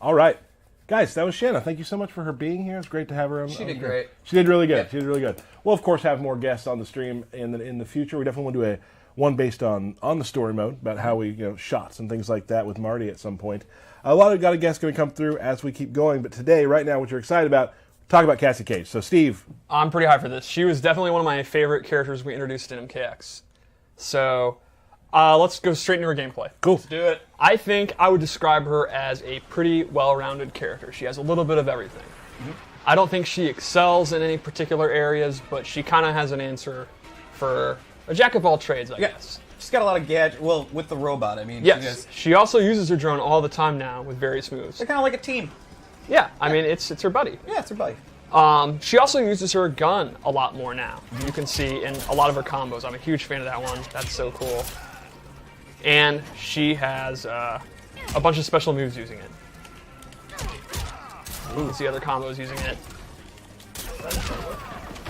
All right. Guys, that was Shanna. Thank you so much for her being here. It's great to have her. She did great. She did really good. Yep. She did really good. We'll, of course, have more guests on the stream in the future. We definitely want to do one based on the story mode, about how we, shots and things like that with Marty at some point. A lot of guests going to come through as we keep going, but today, right now, what you're excited about, talk about Cassie Cage. So, Steve. I'm pretty high for this. She was definitely one of my favorite characters we introduced in MKX. So, let's go straight into her gameplay. Cool. Let's do it. I think I would describe her as a pretty well-rounded character. She has a little bit of everything. Mm-hmm. I don't think she excels in any particular areas, but she kind of has an answer for a jack of all trades, I guess. She's got a lot of gadgets. Well, with the robot, I mean. Yes. She also uses her drone all the time now with various moves. They're kind of like a team. Yeah, I mean, it's her buddy. Yeah, it's her buddy. She also uses her gun a lot more now. Mm-hmm. You can see in a lot of her combos. I'm a huge fan of that one. That's so cool. And she has a bunch of special moves using it. You can see other combos using it.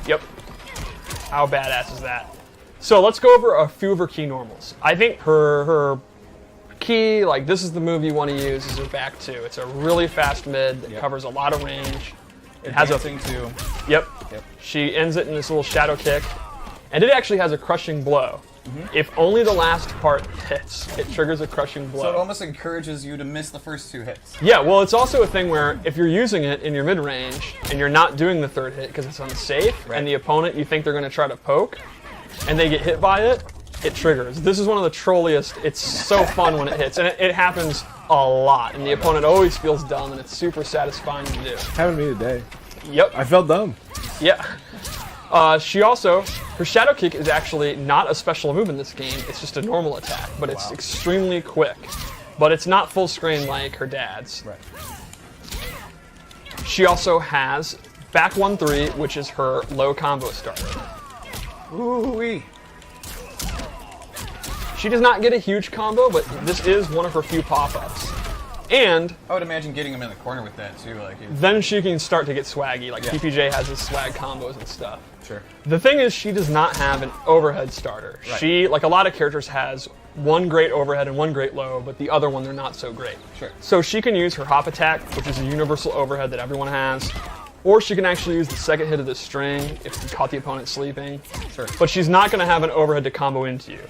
Yep. How badass is that? So let's go over a few of her key normals. I think her key, like this is the move you want to use, is her back two. It's a really fast mid that covers a lot of range. It has a thing too. Yep. She ends it in this little shadow kick. And it actually has a crushing blow. Mm-hmm. If only the last part hits, it triggers a crushing blow. So it almost encourages you to miss the first two hits. Yeah, well, it's also a thing where if you're using it in your mid-range and you're not doing the third hit because it's unsafe, and the opponent, you think they're going to try to poke, and they get hit by it, it triggers. This is one of the trolliest. It's so fun when it hits, and it happens a lot, and the opponent always feels dumb, and it's super satisfying to do. Happened to me today. Yep. I felt dumb. Yeah. She also, her shadow kick is actually not a special move in this game. It's just a normal attack, but it's extremely quick. But it's not full screen like her dad's. Right. She also has back 1-3, which is her low combo starter. Ooh-wee. She does not get a huge combo, but this is one of her few pop-ups. And I would imagine getting him in the corner with that too. Then she can start to get swaggy, like PPJ has his swag combos and stuff. Sure. The thing is, she does not have an overhead starter. Right. She, like a lot of characters, has one great overhead and one great low, but the other one they're not so great. Sure. So she can use her hop attack, which is a universal overhead that everyone has, or she can actually use the second hit of the string if you caught the opponent sleeping. Sure. But she's not going to have an overhead to combo into you.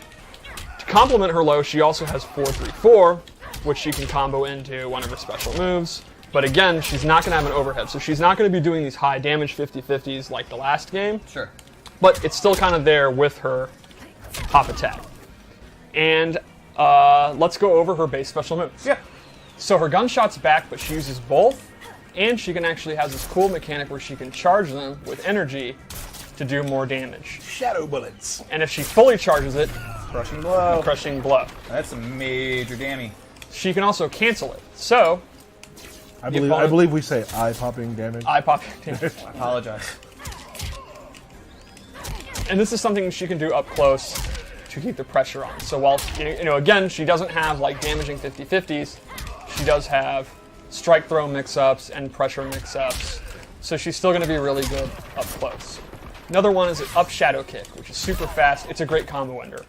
To complement her low, she also has 4-3-4, which she can combo into one of her special moves. But again, she's not going to have an overhead, so she's not going to be doing these high damage 50-50s like the last game. Sure. But it's still kind of there with her hop attack. And let's go over her base special moves. Yeah. So her gunshot's back, but she uses both, and she can actually has this cool mechanic where she can charge them with energy to do more damage. Shadow bullets. And if she fully charges it, Crushing blow. Crushing blow. That's a major damage. She can also cancel it. So I believe we say eye-popping damage. Eye-popping damage. I apologize. And this is something she can do up close to keep the pressure on. So while, again, she doesn't have like damaging 50-50s, she does have strike throw mix-ups and pressure mix-ups. So she's still going to be really good up close. Another one is an up shadow kick, which is super fast. It's a great combo ender.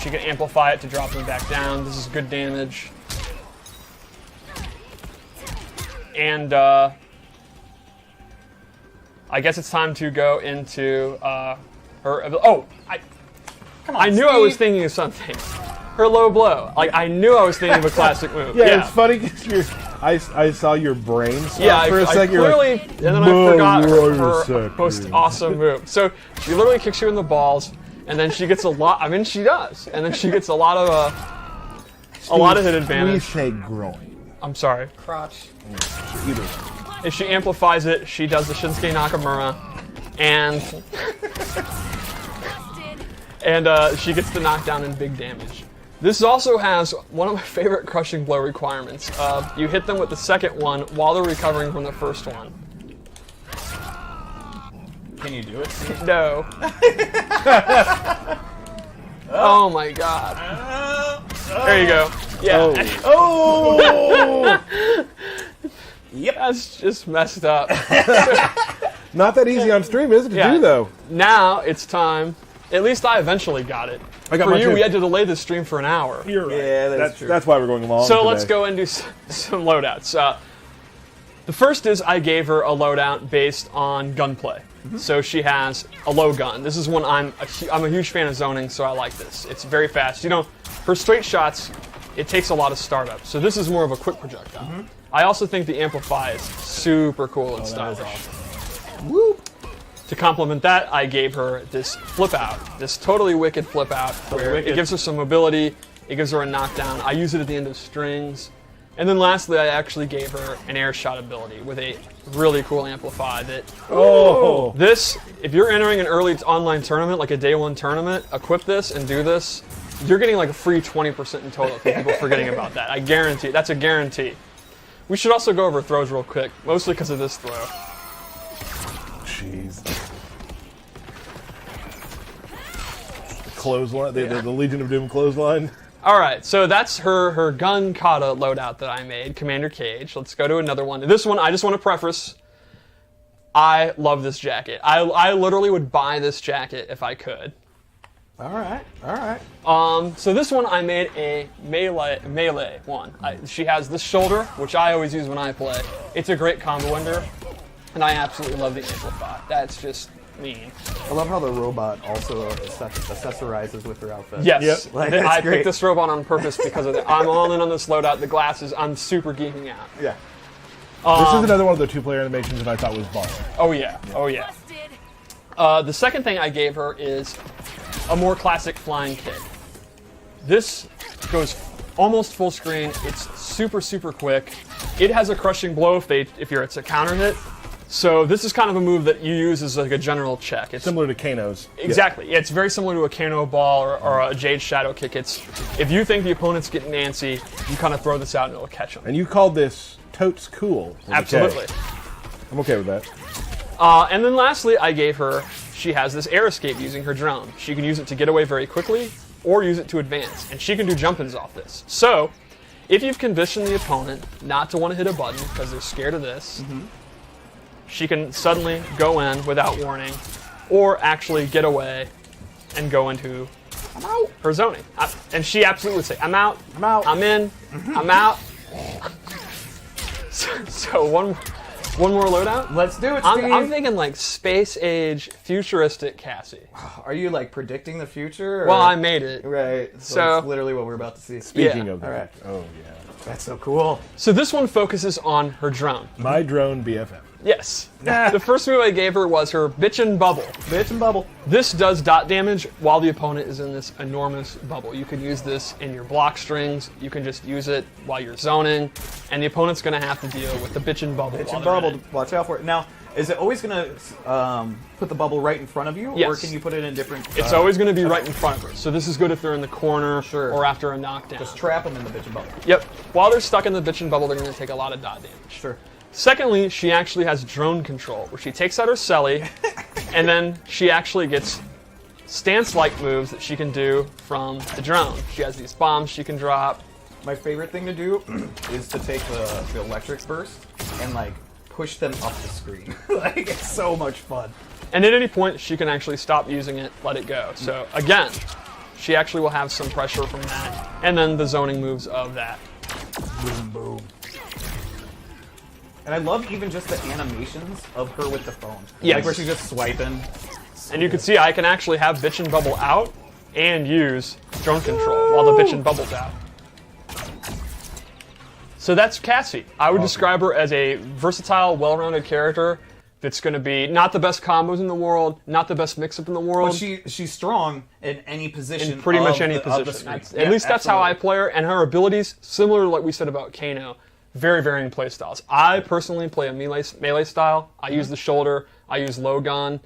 She can amplify it to drop them back down. This is good damage. And I guess it's time to go into her. Oh, Come on, I knew Steve. I was thinking of something. Her low blow. Like I knew I was thinking of a classic move. Yeah, it's funny because I saw your brain stop for a second. Clearly, and then I forgot her most awesome move. So she literally kicks you in the balls, and then she gets a lot. I mean, she does, and then she gets a lot of hit advantage. We say groin. I'm sorry. Crotch. Either. If she amplifies it, she does the Shinsuke Nakamura, and she gets the knockdown and big damage. This also has one of my favorite crushing blow requirements. You hit them with the second one while they're recovering from the first one. Can you do it? No. Oh my god. There you go. Yeah. Oh! Yep. That's just messed up. Not that easy on stream, is it, to do, though? Now it's time At least I eventually got it. I got For mine you, too. we had to delay the stream for an hour. You're right. Yeah, that's true. That's why we're going long. So today. let's go and do some loadouts. The first is I gave her a loadout based on gunplay. So she has a low gun. This is one I'm a huge fan of zoning, so I like this. It's very fast. You know, for straight shots, it takes a lot of startup. So this is more of a quick projectile. I also think the Amplify is super cool and stylish. Whoop. To complement that, I gave her this flip out, this totally wicked flip out, where it gives her some mobility, it gives her a knockdown. I use it at the end of strings. And then lastly, I actually gave her an air shot ability with a really cool Amplify that, this, if you're entering an early online tournament, like a day one tournament, equip this and do this, you're getting like a free 20% in total for people forgetting about that. I guarantee, that's a guarantee. We should also go over throws real quick, mostly because of this throw. Jeez. The clothesline, the Legion of Doom clothesline. All right, so that's her gun kata loadout that I made, Commander Cage. Let's go to another one. This one, I just want to preface, I love this jacket. I literally would buy this jacket if I could. All right. So this one I made a melee one. She has this shoulder, which I always use when I play. It's a great combo ender, and I absolutely love the Amplify. That's just mean. I love how the robot also accessorizes with her outfit. Yes, Yep. Like, I that's picked great. this robot on purpose because of that. I'm all in on this loadout. The glasses, I'm super geeking out. Yeah. This is another one of the 2-player animations that I thought was boss. Oh yeah, oh yeah. The second thing I gave her is a more classic flying kick. This goes almost full screen. It's super, super quick. It has a crushing blow if it's a counter hit. So this is kind of a move that you use as like a general check. It's Similar to Kano's. exactly. Yeah, it's very similar to a Kano ball or a Jade Shadow kick. It's if you think the opponent's getting antsy, you kind of throw this out and it'll catch them. And you called this totes cool. with a K. Absolutely. I'm okay with that. And then lastly, I gave her, she has this air escape using her drone. She can use it to get away very quickly or use it to advance. And she can do jump-ins off this. So, if you've conditioned the opponent not to want to hit a button because they're scared of this, she can suddenly go in without warning or actually get away and go into her zoning. And she absolutely would say, I'm out, I'm in, I'm out. So one more loadout? Let's do it, Steve. I'm thinking like space age futuristic Cassie. Are you like predicting the future? Or? Well, I made it. Right. So So- it's literally what we're about to see. Speaking Yeah. of that. All right. Oh, yeah. That's so cool. So this one focuses on her drone. My drone BFF. Yes. The first move I gave her was her Bitchin' Bubble. Bitch and bubble. This does dot damage while the opponent is in this enormous bubble. You can use this in your block strings. You can just use it while you're zoning, and the opponent's going to have to deal with the Bitchin' Bubble. Bitch while and they're in bubble. it. Watch out for it. Now, is it always going to put the bubble right in front of you? Or Yes. can you put it in different... It's always going to be right in front of her. So this is good if they're in the corner Sure. or after a knockdown. Just trap them in the bitch and bubble. Yep. While they're stuck in the Bitchin' Bubble, they're going to take a lot of dot damage. Sure. Secondly, she actually has drone control, where she takes out her celly, and then she actually gets stance-like moves that she can do from the drone. She has these bombs she can drop. My favorite thing to do is to take the electric burst and like push them up the screen. Like, it's so much fun. And at any point, she can actually stop using it, let it go. So again, she actually will have some pressure from that, and then the zoning moves of that. Boom, boom. And I love even just the animations of her with the phone. Yes. Like where she's just swiping. And you can see I can actually have Bitchin' Bubble out and use drone control while the Bitchin' Bubble's out. So that's Cassie. I would describe her as a versatile, well-rounded character that's going to be not the best combos in the world, not the best mix-up in the world. But she's strong in any position. in pretty much of any the- of the position. screen. At Yeah, least that's how I absolutely. play her, and her abilities, similar to what we said about Kano, very varying play styles. I personally play a melee style. I use the shoulder, I use low gun,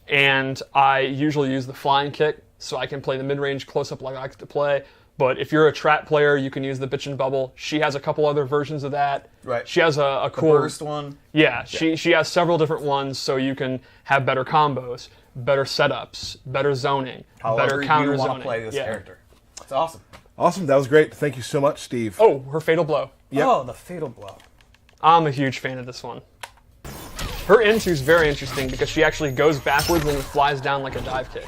and I usually use the flying kick, so I can play the mid-range close-up like I like to play. But if you're a trap player, you can use the Bitchin' Bubble. She has a couple other versions of that. Right. She has a The cool burst one. yeah, she has several different ones, so you can have better combos, better setups, better zoning, However better counter you want zoning. to play this Yeah. character. It's awesome. Awesome. That was great. Thank you so much, Steve. Oh, her fatal blow. Yep. Oh, the fatal blow. I'm a huge fan of this one. Her into is very interesting because she actually goes backwards and flies down like a dive kick.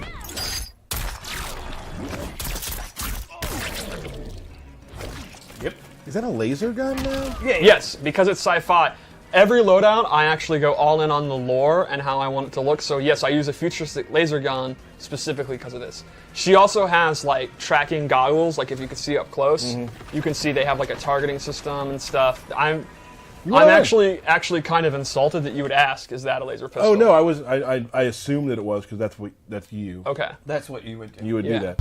Yep. Is that a laser gun now? Yeah. Yes, because it's sci-fi. Every loadout, I actually go all in on the lore and how I want it to look. So yes, I use a futuristic laser gun specifically because of this. She also has like tracking goggles, like if you can see up close, you can see they have like a targeting system and stuff. I'm actually kind of insulted that you would ask, is that a laser pistol? Oh no, I assumed that it was because that's you. Okay. That's what you would do. You would do Yeah. that.